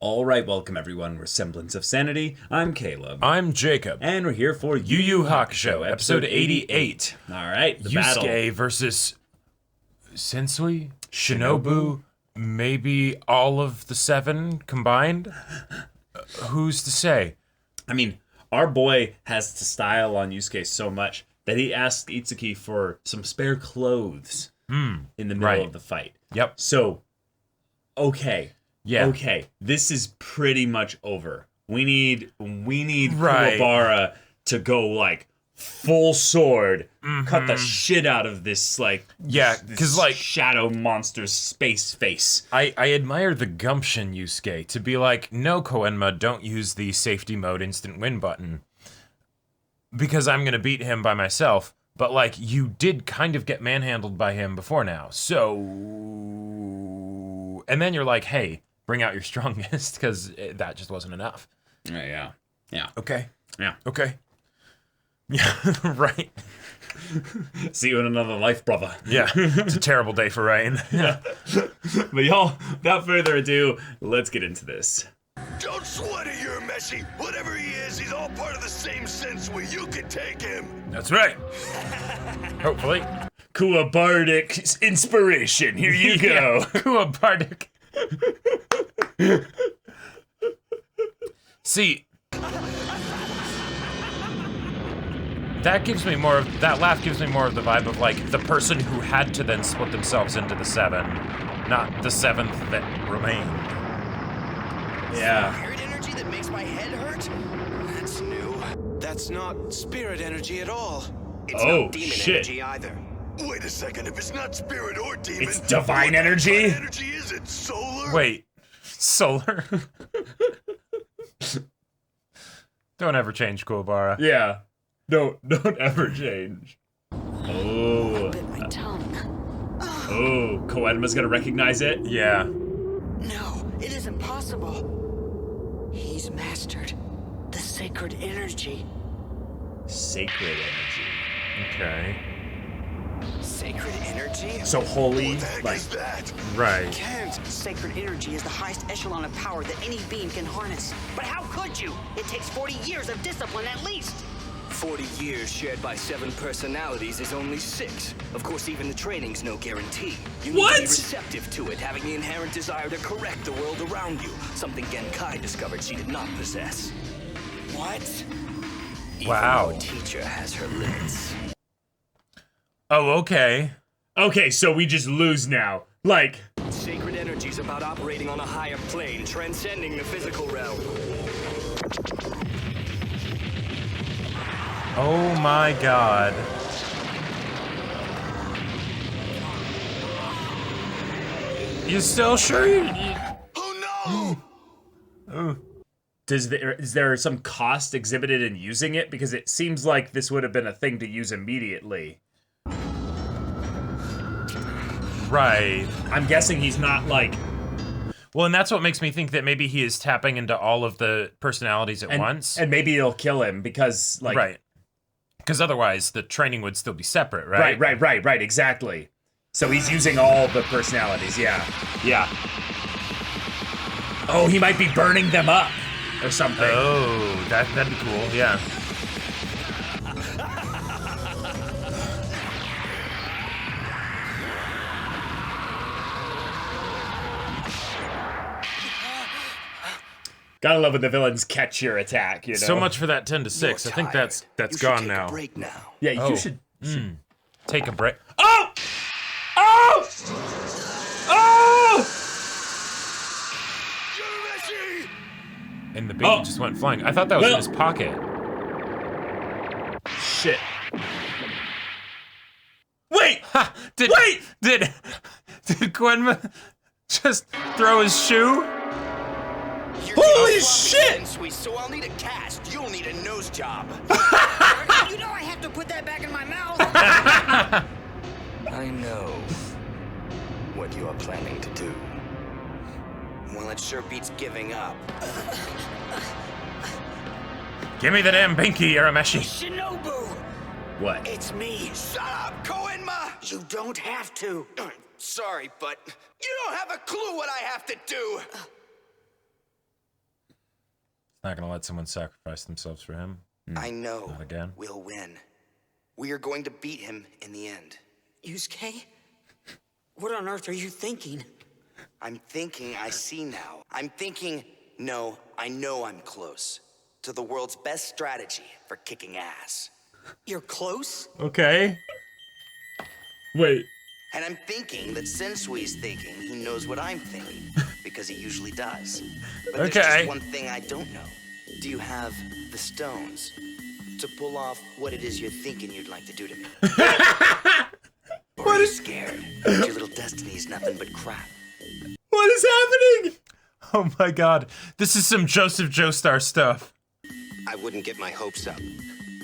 All right, welcome everyone. We're Semblance of Sanity. I'm Caleb. I'm Jacob. And we're here for Yu Yu Hakusho, episode 88. All right, the Yusuke battle. versus Sensui, Shinobu, maybe all of the 7 combined? Who's to say? I mean, our boy has to style on Yusuke so much that he asked Itsuki for some spare clothes in the middle of the fight. Yep. So, okay. Yeah. Okay, this is pretty much over. We need Right. Kuwabara to go like full sword, cut the shit out of this Yeah, this 'cause, like, shadow monster's space face. I admire the gumption, Yusuke, to be like, no, Koenma, don't use the safety mode instant win button. Because I'm gonna beat him by myself. But, like, you did kind of get manhandled by him before now, so... And then you're like, hey, bring out your strongest, because that just wasn't enough. Yeah. Okay. Yeah. Okay. Yeah, right. See you in another life, brother. Yeah, it's a terrible day for Rain. Yeah. But y'all, without further ado, let's get into this. Don't sweat it, you're messy. Whatever he is, he's all part of the same Sensui. You can take him. That's right. Hopefully. Kuwabardic inspiration. Here you go. Kuwabardic. See, that laugh gives me more of the vibe of like the person who had to then split themselves into the 7, not the 7th that remained. Yeah. Spirit energy that makes my head hurt? That's new. That's not spirit energy at all. It's Oh, not demon shit. energy either. Wait a second, if it's not spirit or demon, It's divine what energy? kind of energy is it? Solar? Wait, solar? Don't ever change, Kuwabara. Yeah. Don't ever change. Oh. Bit my tongue. Oh, Koenma's gonna recognize it? Yeah. No, it isn't possible. He's mastered the sacred energy. Sacred energy. Okay. Sacred energy? So holy, What the heck like, is that? Right. Can't. Sacred energy is the highest echelon of power that any being can harness. But how could you? It takes 40 years of discipline at least. 40 years shared by 7 personalities is only 6. Of course, even the training's no guarantee. You need What? to be receptive to it, having the inherent desire to correct the world around you, something Genkai discovered she did not possess. What? Wow. Even our teacher has her limits. Oh, okay. okay, so we just lose now. Like, Sacred energy's about operating on a higher plane, transcending the physical realm. Oh my god. You still sure you... Oh no! is there some cost exhibited in using it? Because it seems like this would have been a thing to use immediately. Right. I'm guessing he's not like... Well, and that's what makes me think that maybe he is tapping into all of the personalities at once. And maybe it'll kill him because, like... Right. Because otherwise, the training would still be separate, right? Right, exactly. So he's using all the personalities, yeah. Oh, he might be burning them up or something. Oh, that'd be cool, yeah. Gotta love when the villains catch your attack, you know? So much for that 10 to 6. You're I think tired. that's You should gone take now. A break now. Yeah, Oh. you should... Take a break. Oh! Oh! Oh! You're messy! And the baby just went flying. I thought that was in his pocket. Shit. Wait! Ha! Did Koenma just throw his shoe? You're Holy getting shit! sloppy, Sensui, so I'll need a cast. You'll need a nose job. You know I have to put that back in my mouth. I know what you are planning to do. Well, it sure beats giving up. Give me the damn pinky, Urameshi. Shinobu! What? It's me. Shut up, Koenma! You don't have to. Sorry, but you don't have a clue what I have to do. Not gonna let someone sacrifice themselves for him. I know Not again. we'll win. We are going to beat him in the end. Yusuke? What on earth are you thinking? I'm thinking I see now. I'm thinking, no, I know I'm close to the world's best strategy for kicking ass. You're close? Okay. Wait. And I'm thinking that Sensui's thinking he knows what I'm thinking, because he usually does. But there's Okay. just one thing I don't know. Do you have the stones to pull off what it is you're thinking you'd like to do to me? Or are you scared? Your little destiny's nothing but crap. What is happening? Oh my god. This is some Joseph Joestar stuff. I wouldn't get my hopes up.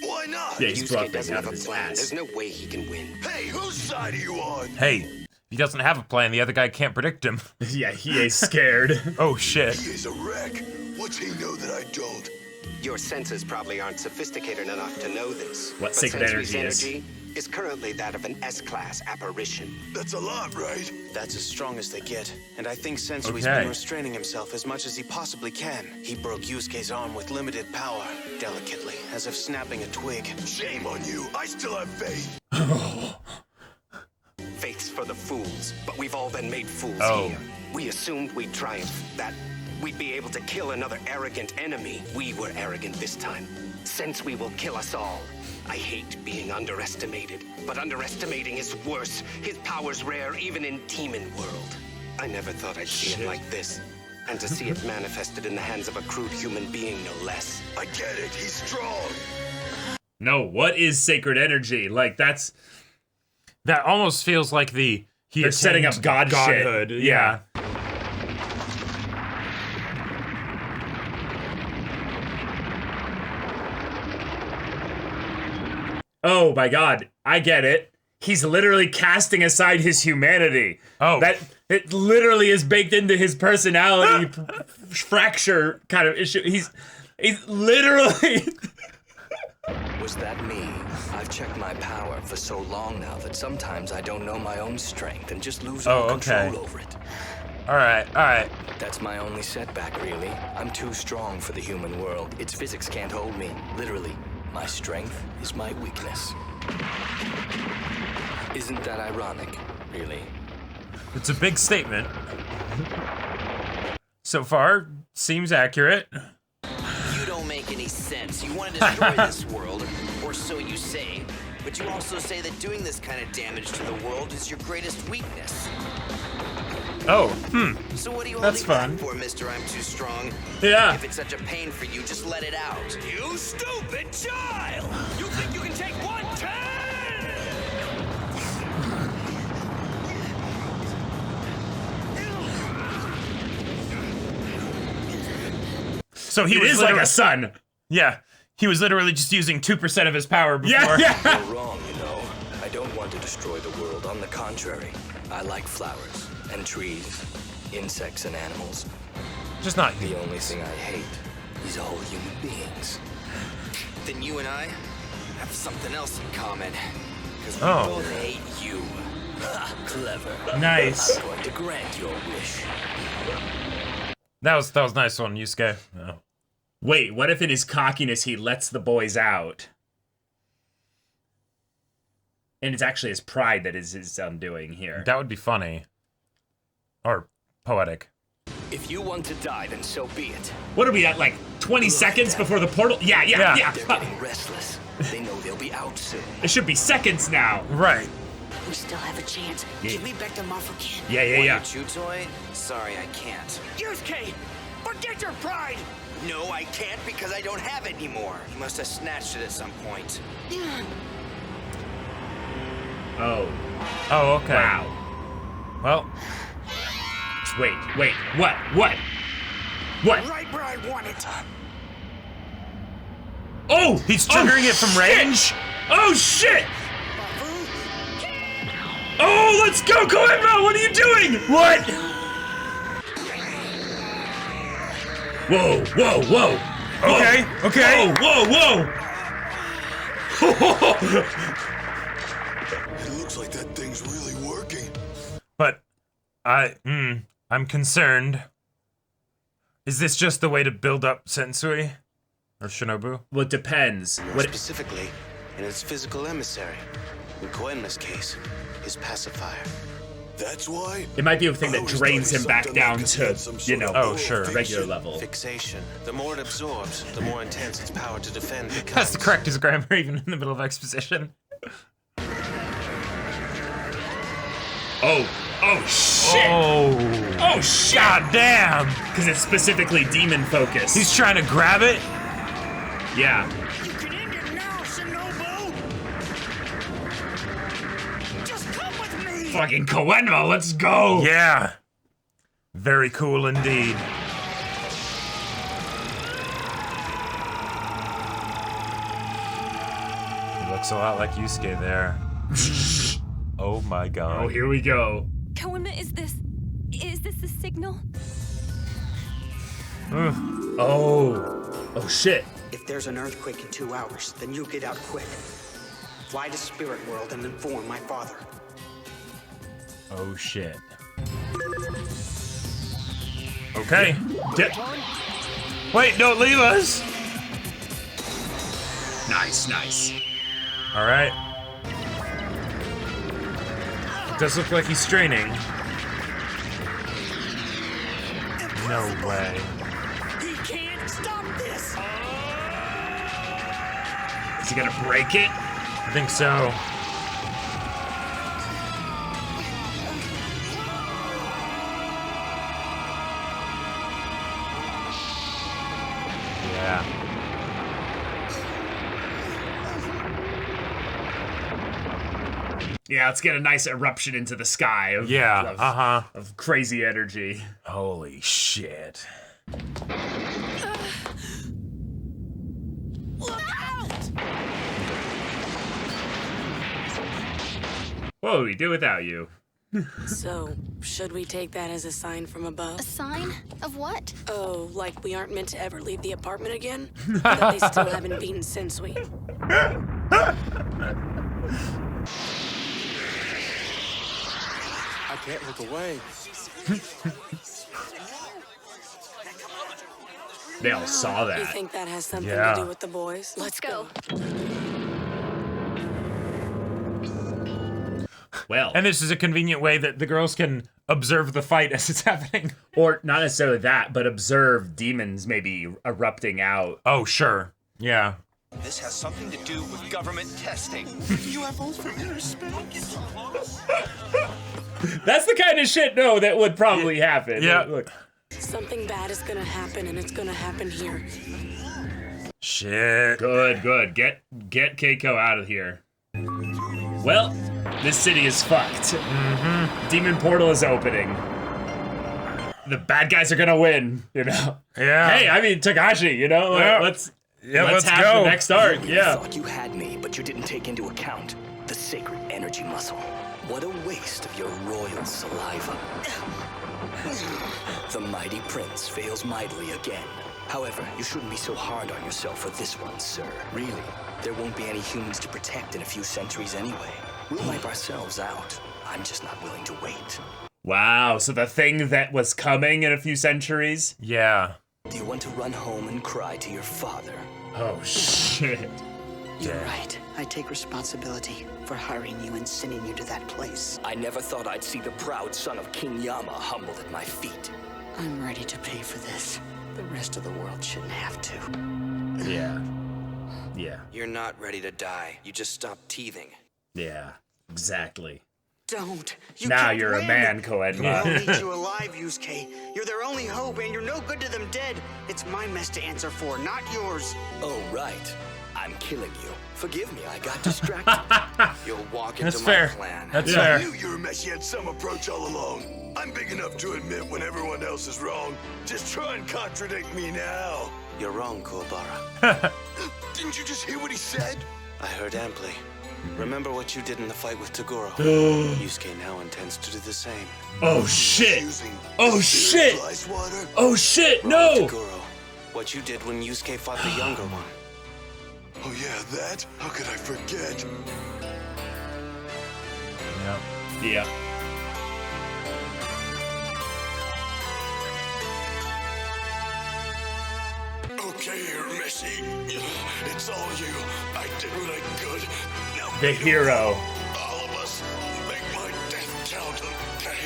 Why not? Yeah, he's Yusuke bluffing doesn't out have of a his plan. ass. There's no way he can win. Hey, whose side are you on? Hey, if he doesn't have a plan, the other guy can't predict him. Yeah, he is scared. Oh shit. He is a wreck. What's he know that I don't? Your senses probably aren't sophisticated enough to know this. What but sacred Sensui's energy is currently that of an S-class apparition. That's a lot, right? That's as strong as they get, and I think Sensui's Okay. been restraining himself as much as he possibly can. He broke Yusuke's arm with limited power, delicately, as if snapping a twig. Shame on you. I still have faith. Faith's for the fools, but we've all been made fools Oh. here. We assumed we'd triumph, that we'd be able to kill another arrogant enemy. We were arrogant this time. Sensui will kill us all. I hate being underestimated, but underestimating is worse. His power's rare even in Demon World. I never thought I'd see it like this. And to see it manifested in the hands of a crude human being, no less. I get it. He's strong. No, what is sacred energy? Like, that's... That almost feels like the They're setting up attained God shit. godhood. Yeah. Oh my god, I get it. He's literally casting aside his humanity. Oh. That it literally is baked into his personality fracture kind of issue. He's literally Was that me? I've checked my power for so long now that sometimes I don't know my own strength and just lose all okay. control over it. Alright. That's my only setback, really. I'm too strong for the human world. Its physics can't hold me. Literally, my strength is my weakness. Isn't that ironic, really? It's a big statement. So far, seems accurate. You don't make any sense. You want to destroy this world, or so you say. But you also say that doing this kind of damage to the world is your greatest weakness. Oh, So what are you That's holding fun. back for, Mr. I'm Too Strong? Yeah. If it's such a pain for you, just let it out. You stupid child! You think you can take one turn? so he It was is like literally- a sun. Yeah, he was literally just using 2% of his power before. Yeah. You're wrong, you know. I don't want to destroy the world. On the contrary, I like flowers and trees, insects and animals. Just not The you. only thing I hate is all human beings. Then you and I have something else in common. Because we Oh. both hate you. Clever. Nice. I'm going to grant your wish. That was nice one, Yusuke. Oh. Wait, what if in his cockiness he lets the boys out? And it's actually his pride that is his undoing here. That would be funny. Or poetic. If you want to die, then so be it. What are we at, like 20 seconds before the portal? Yeah. Yeah. They're getting restless. They know they'll be out soon. It should be seconds now. Right. We still have a chance. Give me back the Mafukin. Yeah. Chew toy? Sorry, I can't. Yusuke! Forget your pride! No, I can't because I don't have it anymore. You must have snatched it at some point. Oh. Oh, okay. Wow. Well, Wait. What? Right where I want it. Oh! he's triggering it from shit! range? Oh, shit! Oh, let's go, Koenma! What are you doing? What? Whoa. Okay. Whoa. It looks like that thing's really working. But I'm concerned. Is this just the way to build up Sensui? Or Shinobu? Well, it depends. More specifically, in its physical emissary. In Koenma's case, his pacifier. That's why? It might be a thing that drains him back down to, you know, Oh, sure. regular level. Fixation. The more it absorbs, the more intense its power to defend becomes. That's the correctest grammar, even in the middle of exposition. Oh shit! Oh shit! God damn! Because it's specifically demon focused. He's trying to grab it? Yeah. You can end it now, Shinobu! Just come with me! Fucking Koenma, let's go! Yeah. Very cool indeed. He looks a lot like Yusuke there. Oh my god. Oh, here we go. Koenma, is this the signal? Oh shit. If there's an earthquake in 2 hours, then you get out quick. Fly to Spirit World and inform my father. Oh shit. Okay. Wait, don't leave us! Nice. Alright. It does look like he's straining. No way. He can't stop this! Is he gonna break it? I think so. Yeah. Yeah, let's get a nice eruption into the sky of, of crazy energy. Holy shit. What would we do without you? So, should we take that as a sign from above? A sign of what? Oh, like we aren't meant to ever leave the apartment again? That they still haven't beaten Sensui? I can't look away. They all saw You that. think that has something Yeah. to do with the boys? Let's go. Well, And this is a convenient way that the girls can observe the fight as it's happening. or not necessarily that, but observe demons maybe erupting out. Oh, sure. Yeah. This has something to do with government testing. UFOs from inner space. That's the kind of shit, no, that would probably happen. Yeah. Look. Something bad is gonna happen, and it's gonna happen here. Shit. Good. Get Keiko out of here. Well, this city is fucked. Demon portal is opening. The bad guys are gonna win, you know? Yeah. Hey, I mean, Takashi, you know? Yeah. Let's let's have go. the next arc, You yeah. thought you had me, but you didn't take into account the sacred energy muscle. What a waste of your royal saliva. The mighty prince fails mightily again. However, you shouldn't be so hard on yourself for this one, sir. Really, there won't be any humans to protect in a few centuries anyway. We'll wipe ourselves out. I'm just not willing to wait. Wow, so the thing that was coming in a few centuries? Yeah. Do you want to run home and cry to your father? Oh, shit. You're right. I take responsibility for hiring you and sending you to that place. I never thought I'd see the proud son of King Yama humbled at my feet. I'm ready to pay for this. The rest of the world shouldn't have to. Yeah. You're not ready to die. You just stopped teething. Yeah. Exactly. Don't. You Now can't you're a win. man, They all Koenma. need you alive, Yusuke. You're their only hope, and you're no good to them dead. It's my mess to answer for, not yours. Oh, right. I'm killing you. Forgive me, I got distracted. You'll walk into That's my fair. plan. That's I fair. knew Urameshi had some approach all along. I'm big enough to admit when everyone else is wrong. Just try and contradict me now. You're wrong, Kuwabara. Didn't you just hear what he said? I heard amply. Remember what you did in the fight with Tagoro. Yusuke now intends to do the same. Oh, shit. Using Oh, shit. spiritual ice water? Oh, shit, Wrong, no. Tagoro. What you did when Yusuke fought the younger one. Oh yeah, that? How could I forget? Yeah. Yeah. Okay, you're messy. It's all you. I did what I could. Now The hero. all of us make my death count, okay?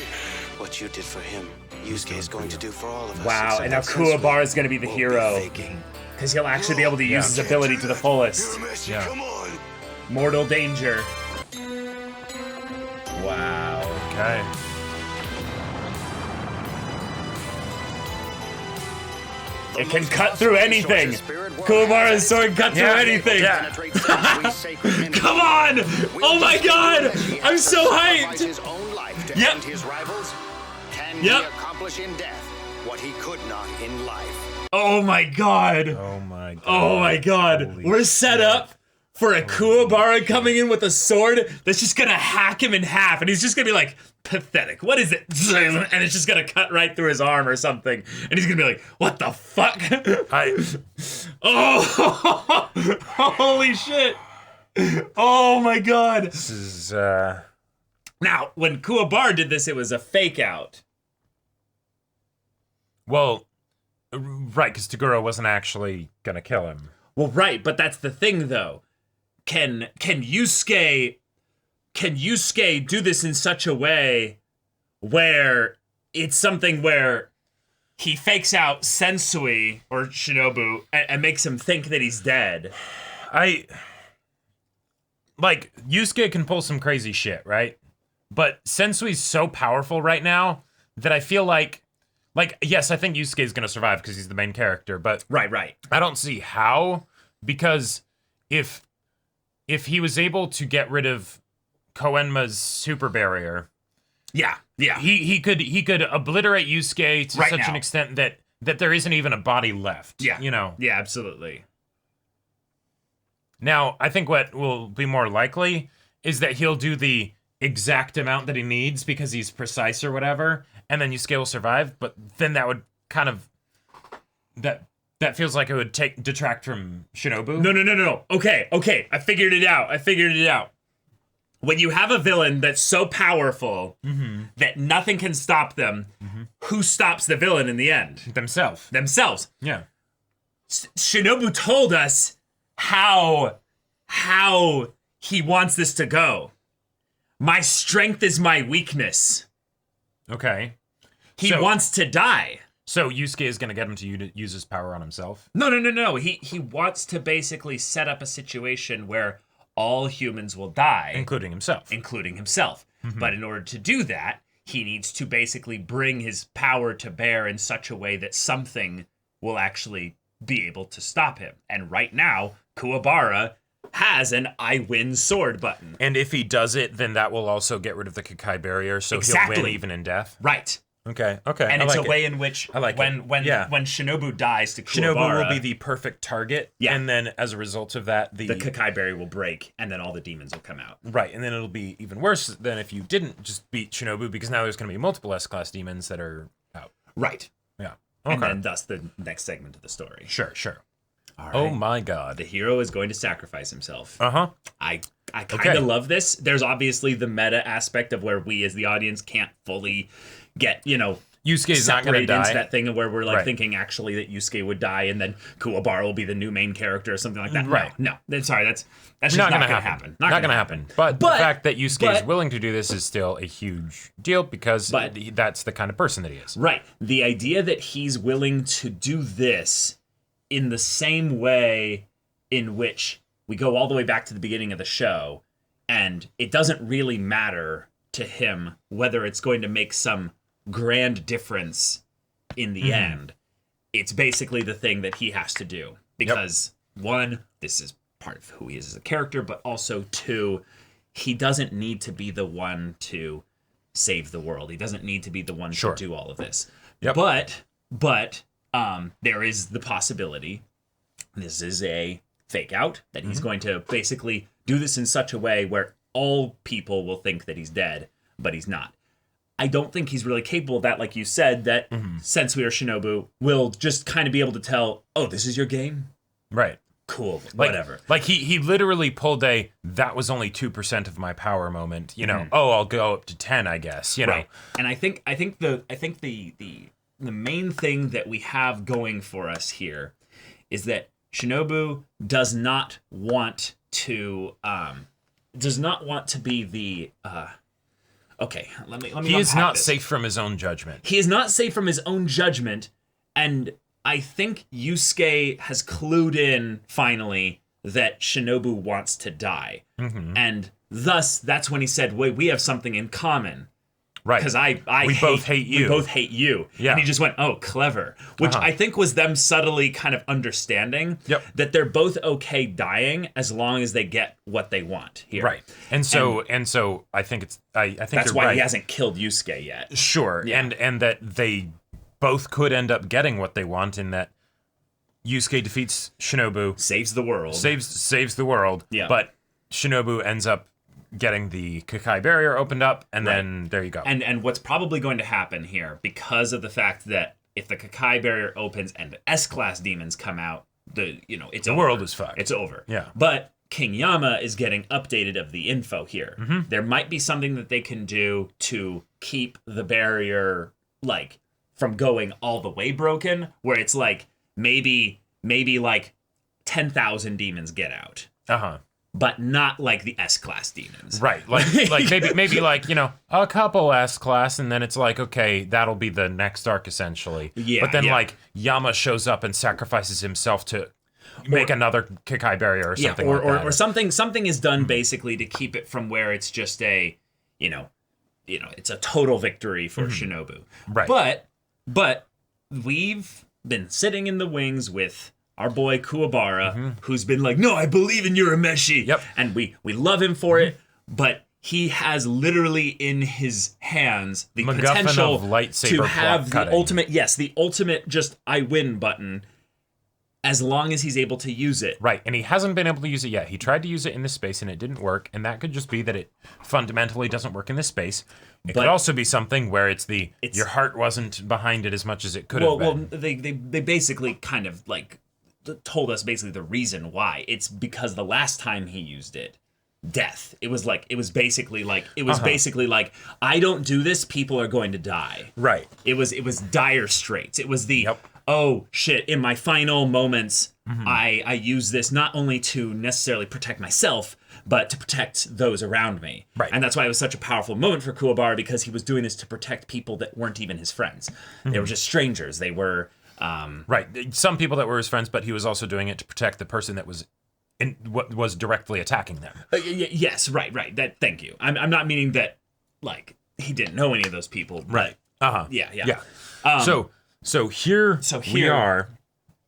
What you did for him, Yusuke is going to do for all of us. Wow, except and now that since Kuwabara is going to be the won't hero. be faking. Because he'll actually be able to use his Can't ability do to the that. fullest. You're messy. Yeah. Come on. Mortal danger. Wow. Okay. It can cut through anything. Kuwabara's sword cut through anything. Yeah. Come on! Oh my god! I'm so hyped! His own life to Yep. end his rivals. Can Yep. he accomplish in death what he could not in life? Oh my god! Oh my god. Oh my god! Holy We're set shit. up for a Kuwabara coming in with a sword that's just gonna hack him in half, and he's just gonna be like, pathetic. What is it? And it's just gonna cut right through his arm or something. And he's gonna be like, what the fuck? Oh, holy shit. Oh my god. This is, Now, when Kuwabara did this, it was a fake out. well, right, because Toguro wasn't actually gonna kill him. Well, right, but that's the thing, though. Can Yusuke do this in such a way where it's something where he fakes out Sensui or Shinobu and makes him think that he's dead? Like, Yusuke can pull some crazy shit, right? But Sensui's so powerful right now that I feel like, yes, I think Yusuke's gonna survive because he's the main character, but Right. I don't see how, because if he was able to get rid of Koenma's super barrier, Yeah. he could obliterate Yusuke to Right such now. an extent that there isn't even a body left. Yeah. You know. Yeah, absolutely. Now, I think what will be more likely is that he'll do the exact amount that he needs because he's precise or whatever, and then Yusuke will survive, but then that would kind of that feels like it would detract from Shinobu. No. Okay. I figured it out. When you have a villain that's so powerful that nothing can stop them, who stops the villain in the end? Themselves. Yeah. Shinobu told us how he wants this to go. My strength is my weakness. Okay. He wants to die. So Yusuke is going to get him to use his power on himself? No. He wants to basically set up a situation where all humans will die. Including himself. But in order to do that, he needs to basically bring his power to bear in such a way that something will actually be able to stop him. And right now, Kuwabara has an I win sword button. And if he does it, then that will also get rid of the Kakai barrier, so Exactly. he'll win even in death? Right. Okay. And it's a way in which I like when Shinobu dies to Kuwabara, Shinobu will be the perfect target, and then as a result of that, the Kakai berry will break, and then all the demons will come out. Right, and then it'll be even worse than if you didn't just beat Shinobu, because now there's going to be multiple S-class demons that are out. Right. Yeah. And then thus the next segment of the story. Sure. All right. Oh my god. The hero is going to sacrifice himself. Uh-huh. I kind of love this. There's obviously the meta aspect of where we as the audience can't fully get, Yusuke's not going to die. into that thing where we're like thinking actually that Yusuke would die and then Kuwabara will be the new main character or something like that. Right. No. Sorry, that's just not going to happen. Not going to happen. But the fact that Yusuke is willing to do this is still a huge deal because that's the kind of person that he is. Right. The idea that he's willing to do this in the same way in which we go all the way back to the beginning of the show, and it doesn't really matter to him whether it's going to make some grand difference in the end. It's basically the thing that he has to do because one, this is part of who he is as a character, but also two, he doesn't need to be the one to save the world. He doesn't need to be the one to do all of this. But there is the possibility this is a fake out, that he's going to basically do this in such a way where all people will think that he's dead, but he's not. I don't think he's really capable of that, like you said, that Sensui or Shinobu will just kind of be able to tell, oh, this is your game? Right. Cool, whatever. Like he literally pulled that was only 2% of my power moment, oh, I'll go up to 10, I guess, you know. And I think the main thing that we have going for us here is that Shinobu does not want to be the okay, let me He is not this. safe from his own judgment. He is not safe from his own judgment, and I think Yusuke has clued in finally that Shinobu wants to die. And thus that's when he said, "Wait, we have something in common." Right. Because we both hate you. We both hate you. Yeah. And he just went, "Oh, clever." Which I think was them subtly kind of understanding that they're both okay dying as long as they get what they want here. Right. And so I think it's I think that's you're why right. he hasn't killed Yusuke yet. Sure. Yeah. And that they both could end up getting what they want in that Yusuke defeats Shinobu, saves the world. Saves the world. Yeah. But Shinobu ends up getting the Kakai barrier opened up, and then there you go. And what's probably going to happen here, because of the fact that if the Kakai barrier opens and the S-class demons come out, the world is fucked. It's over. Yeah. But King Yama is getting updated of the info here. There might be something that they can do to keep the barrier from going all the way broken, where it's maybe 10,000 demons get out. But not like the S-class demons. Right. Like maybe a couple S-class, and then it's okay, that'll be the next arc essentially. Yeah. But then Yama shows up and sacrifices himself to make another Kakai barrier or something like that. Or something is done basically to keep it from where it's just a, it's a total victory for Shinobu. Right. But we've been sitting in the wings with our boy Kuwabara, who's been no, I believe in Urameshi. Yep. And we love him for it, but he has literally in his hands the MacGuffin potential of lightsaber to have plot the cutting. the ultimate just I win button, as long as he's able to use it. Right, and he hasn't been able to use it yet. He tried to use it in this space and it didn't work, and that could just be that it fundamentally doesn't work in this space. It could also be something where it's your heart wasn't behind it as much as it could have been. Well, they basically kind of told us basically the reason why. It's because the last time he used it, death. It was basically I don't do this, people are going to die. Right. It was dire straits. It was oh shit, in my final moments, I use this not only to necessarily protect myself, but to protect those around me. Right. And that's why it was such a powerful moment for Kuwabara, because he was doing this to protect people that weren't even his friends. They were just strangers. They were right. Some people that were his friends, but he was also doing it to protect the person that was was directly attacking them. Yes, right. That. Thank you. I'm not meaning that he didn't know any of those people. Right. Yeah. So here we are.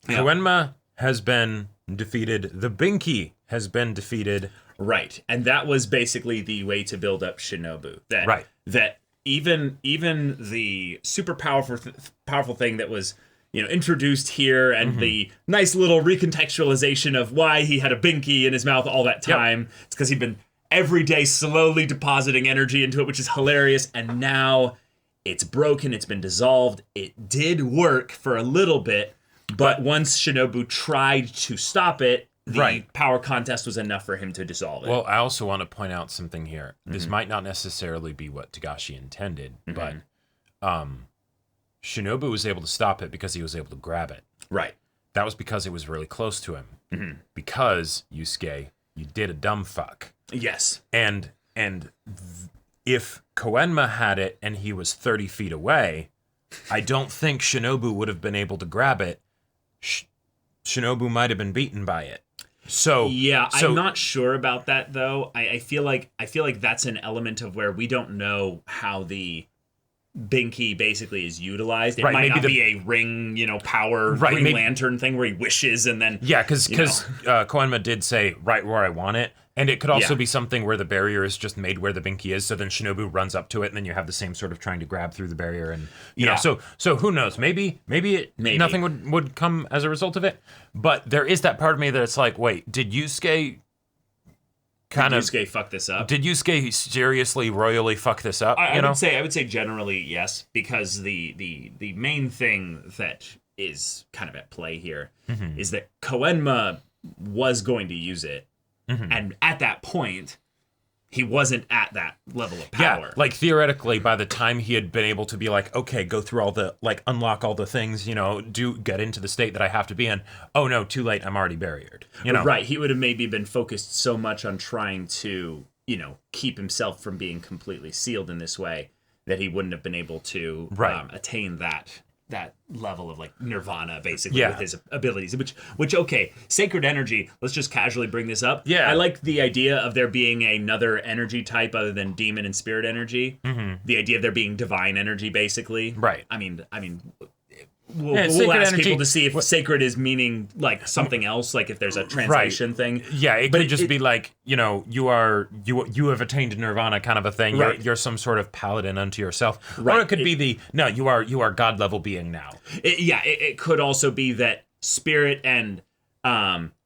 Yeah. Koenma has been defeated. The Binky has been defeated. Right. And that was basically the way to build up Shinobu. That even the super powerful thing that was introduced here, and the nice little recontextualization of why he had a binky in his mouth all that time. It's because he'd been every day slowly depositing energy into it, which is hilarious. And now it's broken. It's been dissolved. It did work for a little bit, but once Shinobu tried to stop it, the power contest was enough for him to dissolve it. Well, I also want to point out something here. This might not necessarily be what Togashi intended, but Shinobu was able to stop it because he was able to grab it. Right. That was because it was really close to him. Because, Yusuke, you did a dumb fuck. Yes. And if Koenma had it and he was 30 feet away, I don't think Shinobu would have been able to grab it. Shinobu might have been beaten by it. I'm not sure about that though. I feel like that's an element of where we don't know how the Binky basically is utilized. It might not be a ring, power Green Lantern thing where he wishes and then because Koenma did say right where I want it, and it could also be something where the barrier is just made where the Binky is, so then Shinobu runs up to it, and then you have the same sort of trying to grab through the barrier, and you know. So who knows? Maybe nothing would come as a result of it. But there is that part of me that it's wait, did Yusuke fuck this up? Did Yusuke seriously royally fuck this up? I would say generally yes, because the main thing that is kind of at play here is that Koenma was going to use it, and at that point, he wasn't at that level of power. Yeah, like theoretically, by the time he had been able to be like, okay, go through all the, like, unlock all the things, you know, get into the state that I have to be in. Oh no, too late, I'm already barriered. You know, right? He would have maybe been focused so much on trying to, you know, keep himself from being completely sealed in this way that he wouldn't have been able to attain that level of like nirvana, basically, with his abilities. Which okay, sacred energy. Let's just casually bring this up. Yeah, I like the idea of there being another energy type other than demon and spirit energy. Mm-hmm. The idea of there being divine energy, basically. Right. I mean, we'll ask energy, people to see if sacred is meaning like something else, like if there's a translation thing. Yeah, it could just be like, you know, you have attained nirvana kind of a thing. Right. You're some sort of paladin unto yourself. Right. Or it could be you are God level being now. It could also be that spirit and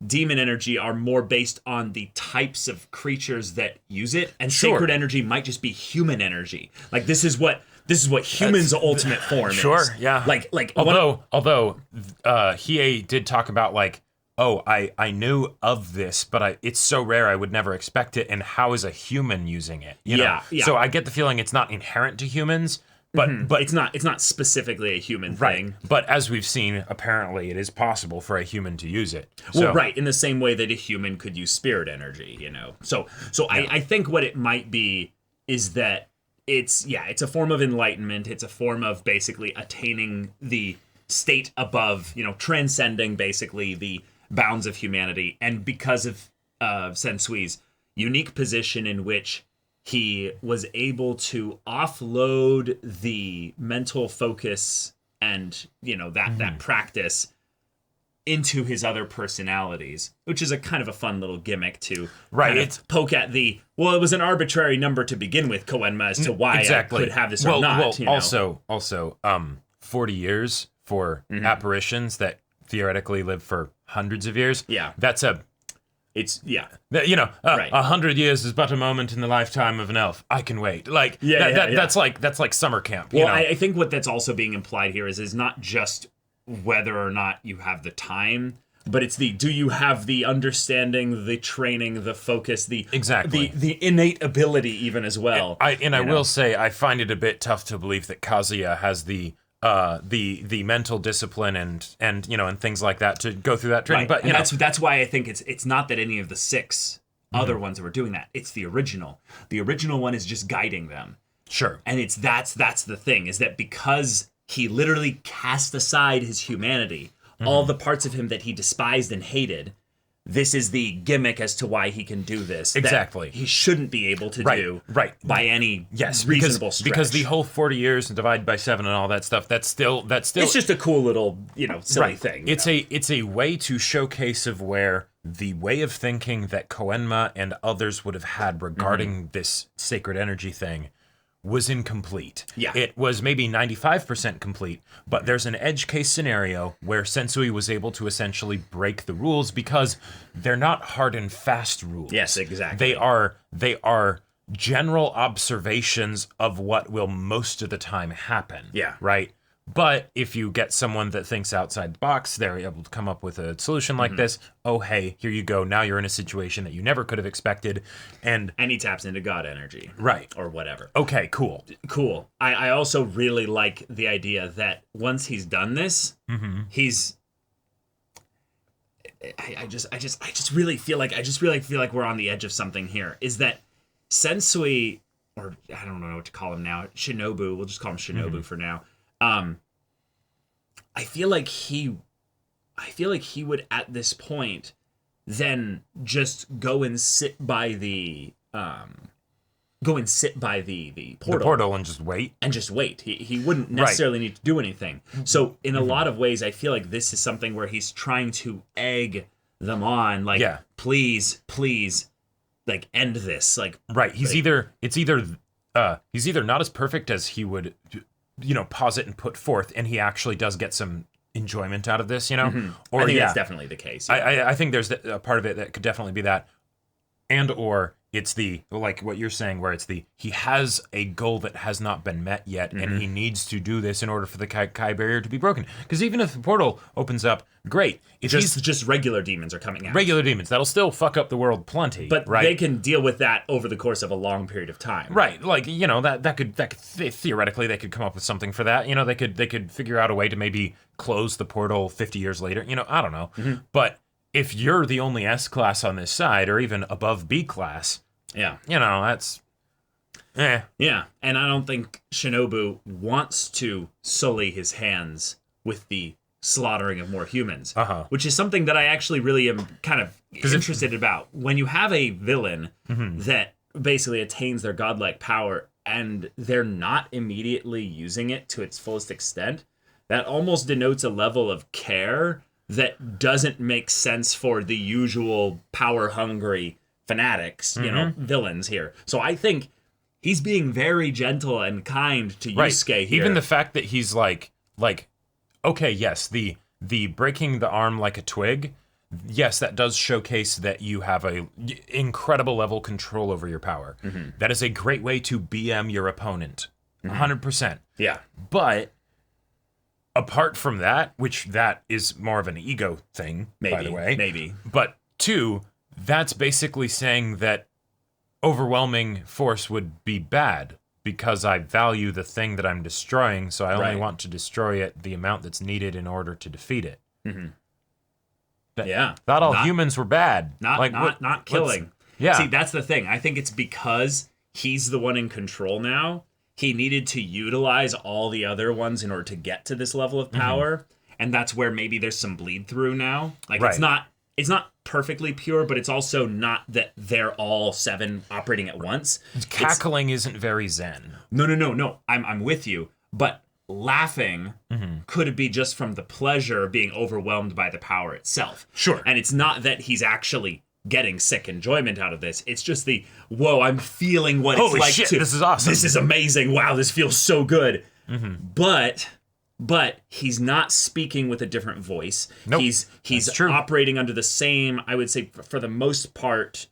demon energy are more based on the types of creatures that use it, and sacred energy might just be human energy. Like this is what humans' ultimate form is. Sure, yeah. Like although Hiei did talk about like, oh, I knew of this, but it's so rare I would never expect it, and how is a human using it? You know? So I get the feeling it's not inherent to humans, but it's not specifically a human thing. But as we've seen, apparently it is possible for a human to use it. Well, right, in the same way that a human could use spirit energy, you know. So I think what it might be is that it's a form of enlightenment. It's a form of basically attaining the state above, you know, transcending basically the bounds of humanity. And because of Sensui's unique position in which he was able to offload the mental focus and, you know, that practice into his other personalities, which is a kind of a fun little gimmick to kind of poke at it was an arbitrary number to begin with, Koenma, as to why I could have this or not. Well, you know? also, 40 years for apparitions that theoretically live for hundreds of years. Yeah. You know, 100 years is but a moment in the lifetime of an elf. I can wait. Like, that's like summer camp. Well, I think what that's also being implied here is not just whether or not you have the time, but it's do you have the understanding, the training, the focus, the innate ability even as well. I will say I find it a bit tough to believe that Kazuya has the mental discipline and you know and things like that to go through that training. But that's why I think it's not that any of the 6 other ones were doing that. It's the original. The original one is just guiding them. Sure. And that's the thing, is that because he literally cast aside his humanity, all the parts of him that he despised and hated, this is the gimmick as to why he can do this. Exactly. He shouldn't be able to do by any reasonable stretch. Because the whole 40 years and divide by 7 and all that stuff, that's still it's just a cool little, you know, silly thing. It's a way to showcase of where the way of thinking that Koenma and others would have had regarding this sacred energy thing was incomplete. Yeah. It was maybe 95% complete, but there's an edge case scenario where Sensui was able to essentially break the rules because they're not hard and fast rules. Yes, exactly. They are general observations of what will most of the time happen. Yeah. Right? But if you get someone that thinks outside the box, they're able to come up with a solution like this. Oh, hey, here you go. Now you're in a situation that you never could have expected. And he taps into God energy. Right. Or whatever. Okay, cool. Cool. I also really like the idea that once he's done this, he's... I just really feel like we're on the edge of something here. Is that Sensui, or I don't know what to call him now, Shinobu, we'll just call him Shinobu for now. I feel like he would at this point then just go and sit by the portal. The portal and just wait. He wouldn't necessarily need to do anything. So in a lot of ways, I feel like this is something where he's trying to egg them on, like, please, like, end this. Like, right. He's either not as perfect as he would, you know, posit and put forth, and he actually does get some enjoyment out of this, you know? Or I think that's definitely the case. Yeah. I think there's a part of it that could definitely be that, and or It's the, like what you're saying, where it's the, he has a goal that has not been met yet, and he needs to do this in order for the Kai barrier to be broken. Because even if the portal opens up, great. If just regular demons are coming out. Regular demons, that'll still fuck up the world plenty. But right? they can deal with that over the course of a long period of time. Right, like, you know, that could theoretically they could come up with something for that. You know, they could figure out a way to maybe close the portal 50 years later. You know, I don't know. But if you're the only S class on this side, or even above B class, yeah, you know, that's Yeah, and I don't think Shinobu wants to sully his hands with the slaughtering of more humans, which is something that I actually really am kind of interested about. When you have a villain that basically attains their godlike power and they're not immediately using it to its fullest extent, that almost denotes a level of care that doesn't make sense for the usual power-hungry fanatics, you know, villains here. So I think he's being very gentle and kind to Yusuke here. Even the fact that he's like, okay, yes, the breaking the arm like a twig, yes, that does showcase that you have a incredible level control over your power. That is a great way to BM your opponent, 100%. Yeah. But apart from that, which that is more of an ego thing, by the way. Maybe. But two, that's basically saying that overwhelming force would be bad because I value the thing that I'm destroying, so I only want to destroy it the amount that's needed in order to defeat it. Yeah. Not all humans were bad. Not killing. Yeah. See, that's the thing. I think it's because he's the one in control now. He needed to utilize all the other ones in order to get to this level of power, and that's where maybe there's some bleed through now. Like it's not perfectly pure, but it's also not that they're all 7 operating at once. Cackling isn't very zen. No. I'm with you, but laughing could be just from the pleasure of being overwhelmed by the power itself. Sure. And it's not that he's actually getting sick enjoyment out of this. It's just the, whoa, I'm feeling what Holy it's like shit, to... this is awesome. This is amazing. Wow, this feels so good. But he's not speaking with a different voice. Nope. He's operating under the same, I would say, for the most part,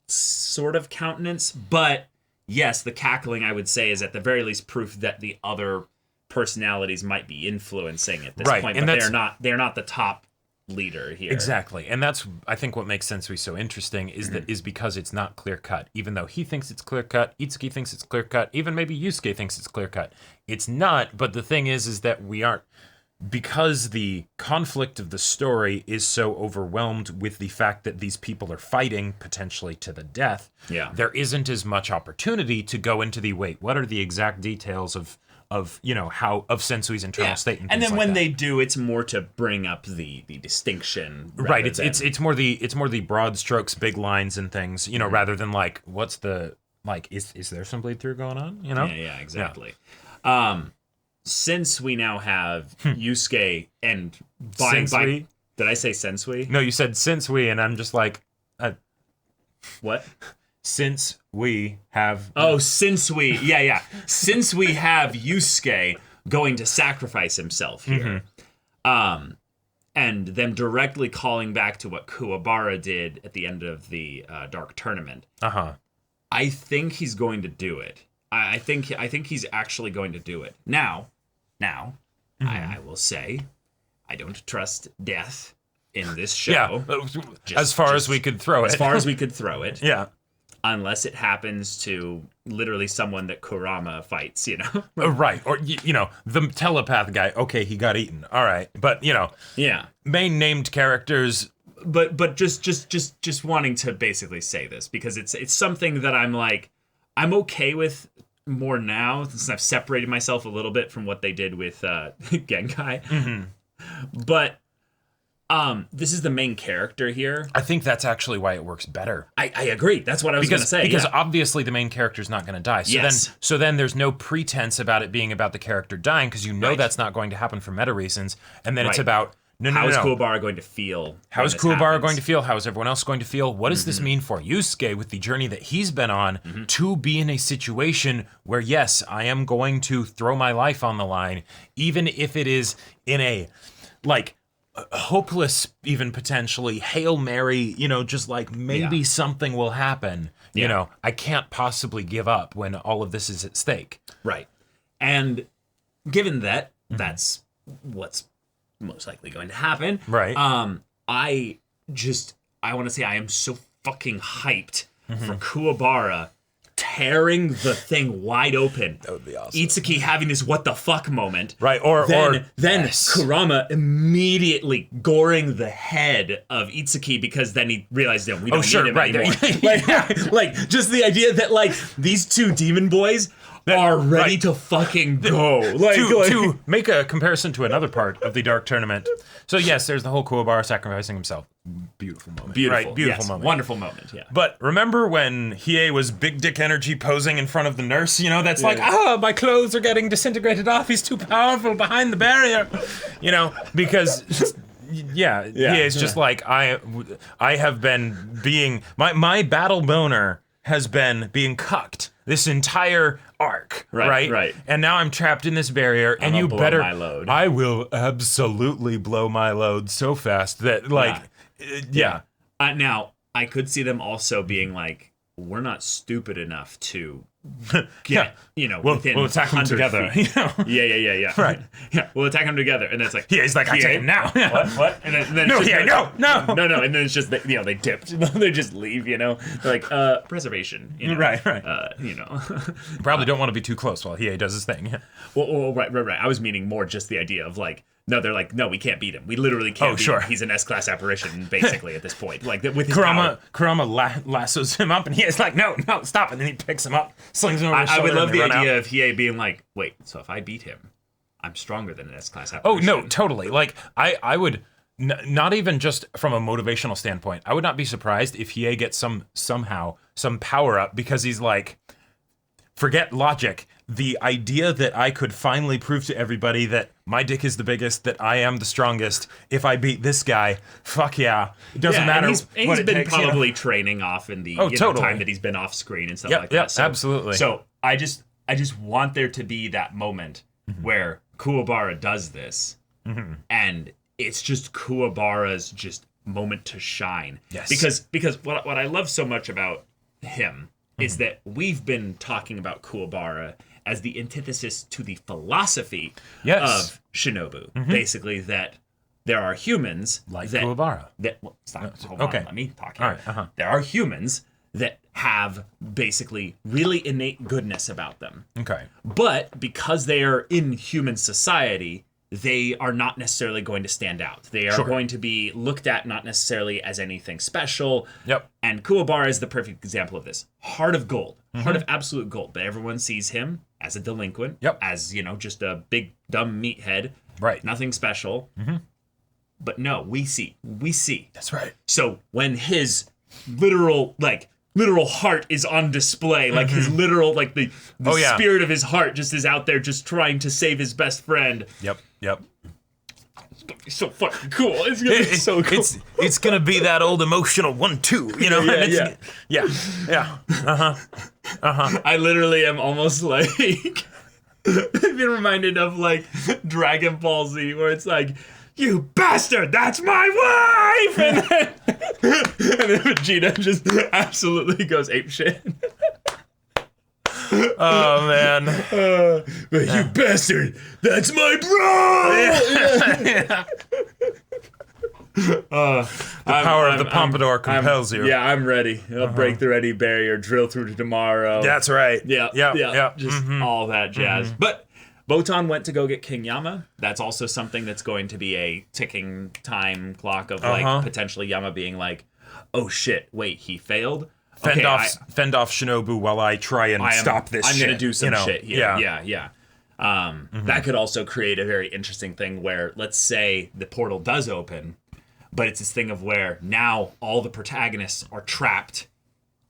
sort of countenance. But yes, the cackling, I would say, is at the very least proof that the other personalities might be influencing at this point. And but they're not the top leader here. Exactly. And that's, I think, what makes Sensui so interesting is because it's not clear cut. Even though he thinks it's clear cut, Itsuki thinks it's clear cut, even maybe Yusuke thinks it's clear cut. It's not, but the thing is that we aren't, because the conflict of the story is so overwhelmed with the fact that these people are fighting potentially to the death. Yeah. There isn't as much opportunity to go into the, what are the exact details of Sensui's internal state and then like when that. they do, it's more to bring up the distinction. Right. It's more the broad strokes, big lines and things, rather than like, what's the, like, is there some bleed through going on? Yeah, exactly. Yeah. Since we now have Yusuke and by did I say Sensui? No, you said Sensui, and I'm just like, what? Since we have... since we have Yusuke going to sacrifice himself here. And them directly calling back to what Kuwabara did at the end of the Dark Tournament. I think he's going to do it. I think he's actually going to do it. Now, I will say, I don't trust death in this show. Yeah, as far as we could throw it. As far as we could throw it. Yeah. Unless it happens to literally someone that Kurama fights, Right. Or, the telepath guy, okay, he got eaten. All right. But, Yeah. main named characters... But just wanting to basically say this, because it's something that I'm like, I'm okay with more now, since I've separated myself a little bit from what they did with Genkai. But... this is the main character here. I think that's actually why it works better. I agree. That's what I was going to say. Because obviously the main character's not going to die. So then there's no pretense about it being about the character dying, because that's not going to happen for meta reasons. And then it's about, how is Kuwabara going to feel? How is Kuwabara going to feel? How is everyone else going to feel? What does this mean for Yusuke with the journey that he's been on to be in a situation where, yes, I am going to throw my life on the line, even if it is in a, like... hopeless, even potentially, Hail Mary, you know, just like maybe something will happen. You know, I can't possibly give up when all of this is at stake. Right. And given that that's what's most likely going to happen. Right. I want to say I am so fucking hyped for Kuwabara tearing the thing wide open. That would be awesome. Itsuki having this what the fuck moment. Right, then Kurama immediately goring the head of Itsuki because then he realized we don't need him anymore. Like just the idea that like these two demon boys are ready to fucking go. To make a comparison to another part of the Dark Tournament. So yes, there's the whole Kuwabara sacrificing himself. Beautiful moment. Beautiful moment. Wonderful moment, yeah. But remember when Hiei was big dick energy posing in front of the nurse? You know, that's like, my clothes are getting disintegrated off. He's too powerful behind the barrier. You know, because... Hiei's just like, I have been being... My battle boner has been being cucked this entire arc, right? And now I'm trapped in this barrier, and you better... my load. I will absolutely blow my load so fast that, like... Now, I could see them also being like, we're not stupid enough to get, within we'll attack them together. You know? Yeah. Right. Yeah, we'll attack them together. And then it's like, he's like, I take him now. What? And then no. And then it's just, they dipped. They just leave, They're like, preservation. Right. Probably don't want to be too close while Hiei does his thing. Well, right. I was meaning more just the idea of like, no, they're like, no, we can't beat him. We literally can't beat him. He's an S-class apparition, basically, at this point. Like, with his Kurama lassos him up, and Hiei's like, no, stop. And then he picks him up, slings him over his shoulder. I would love the idea of Hiei being like, wait, so if I beat him, I'm stronger than an S-class apparition. Oh, no, totally. Like, I would, not even just from a motivational standpoint, I would not be surprised if Hiei gets somehow some power-up, because he's like, forget logic. The idea that I could finally prove to everybody that my dick is the biggest, that I am the strongest, if I beat this guy, fuck yeah. It doesn't matter he's been probably training off in the time that he's been off screen and stuff like that. So, absolutely. So I just want there to be that moment where Kuwabara does this, and it's just Kuwabara's just moment to shine. Yes. Because what I love so much about him is that we've been talking about Kuwabara as the antithesis to the philosophy of Shinobu. Basically, that there are humans like Kuwabara. Hold on, let me talk here. All right, There are humans that have basically really innate goodness about them. Okay. But because they are in human society, they are not necessarily going to stand out. They are going to be looked at not necessarily as anything special. Yep. And Kuwabara is the perfect example of this. Heart of gold. Heart of absolute gold. But everyone sees him as a delinquent. Yep. As, just a big, dumb meathead. Right. Nothing special. But no, we see. That's right. So when his literal heart is on display, like his literal, like the spirit of his heart just is out there just trying to save his best friend. Yep. It's gonna be so fucking cool. It's gonna be so cool. It's gonna be that old emotional 1-2, Yeah. I literally am almost like I've been reminded of like Dragon Ball Z, where it's like, you bastard, that's my wife! And then Vegeta just absolutely goes apeshit. Oh, man. But you bastard, that's my bro! The power of the Pompadour compels you. Yeah, I'm ready. I'll break the ready barrier, drill through to tomorrow. That's right. Yeah. Just all that jazz. But Botan went to go get King Yama. That's also something that's going to be a ticking time clock of like potentially Yama being like, oh shit, wait, he failed? Fend off Shinobu while I try and stop this shit. I'm going to do some shit here. Yeah. That could also create a very interesting thing where, let's say the portal does open, but it's this thing of where now all the protagonists are trapped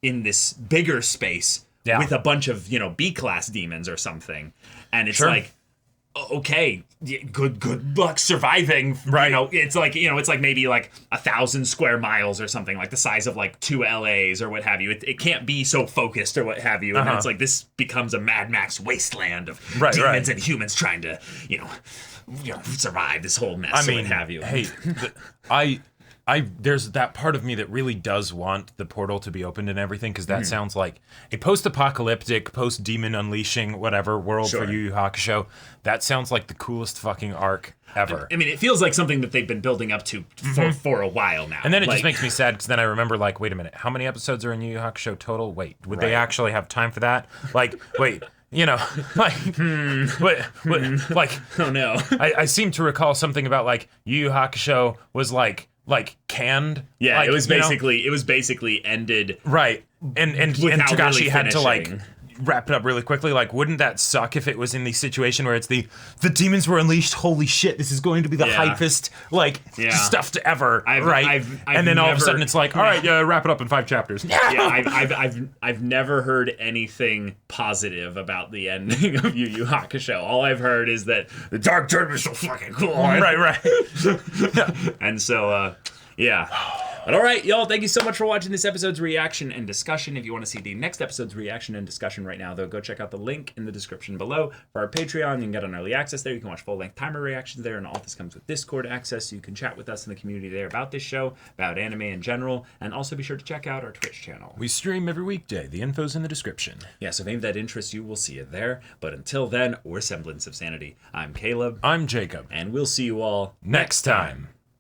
in this bigger space with a bunch of, B-class demons or something. And it's like, okay, good luck surviving. Right. It's like, it's like maybe like 1,000 square miles or something, like the size of like 2 LAs or what have you. It can't be so focused or what have you. And it's like this becomes a Mad Max wasteland of demons and humans trying to, survive this whole mess. I mean, what have you. Hey, there's that part of me that really does want the portal to be opened and everything, because that sounds like a post-apocalyptic, post-demon unleashing, whatever world for Yu Yu Hakusho. That sounds like the coolest fucking arc ever. I mean, it feels like something that they've been building up to for a while now. And then it just makes me sad, because then I remember, like, wait a minute, how many episodes are in Yu Yu Hakusho total? Wait, would they actually have time for that? Like, wait. You know, like, like, oh no. I seem to recall something about like Yu Yu Hakusho was like canned. Yeah, like, it was basically ended. Right, and Togashi really had to like wrap it up really quickly. Like, wouldn't that suck if it was in the situation where it's the demons were unleashed? Holy shit, this is going to be the hypest stuff to ever, right? And then all of a sudden it's like, all right, wrap it up in 5 chapters. I've never heard anything positive about the ending of Yu Yu Hakusho. All I've heard is that the Dark Tournament is so fucking cool. Right. And so, yeah. But all right, y'all, thank you so much for watching this episode's reaction and discussion. If you want to see the next episode's reaction and discussion right now, though, go check out the link in the description below for our Patreon. You can get an early access there. You can watch full-length timer reactions there, and all this comes with Discord access, so you can chat with us in the community there about this show, about anime in general, and also be sure to check out our Twitch channel. We stream every weekday. The info's in the description. Yeah, so if any of that interests you, we'll see it there. But until then, we're Semblance of Sanity. I'm Caleb. I'm Jacob. And we'll see you all next time.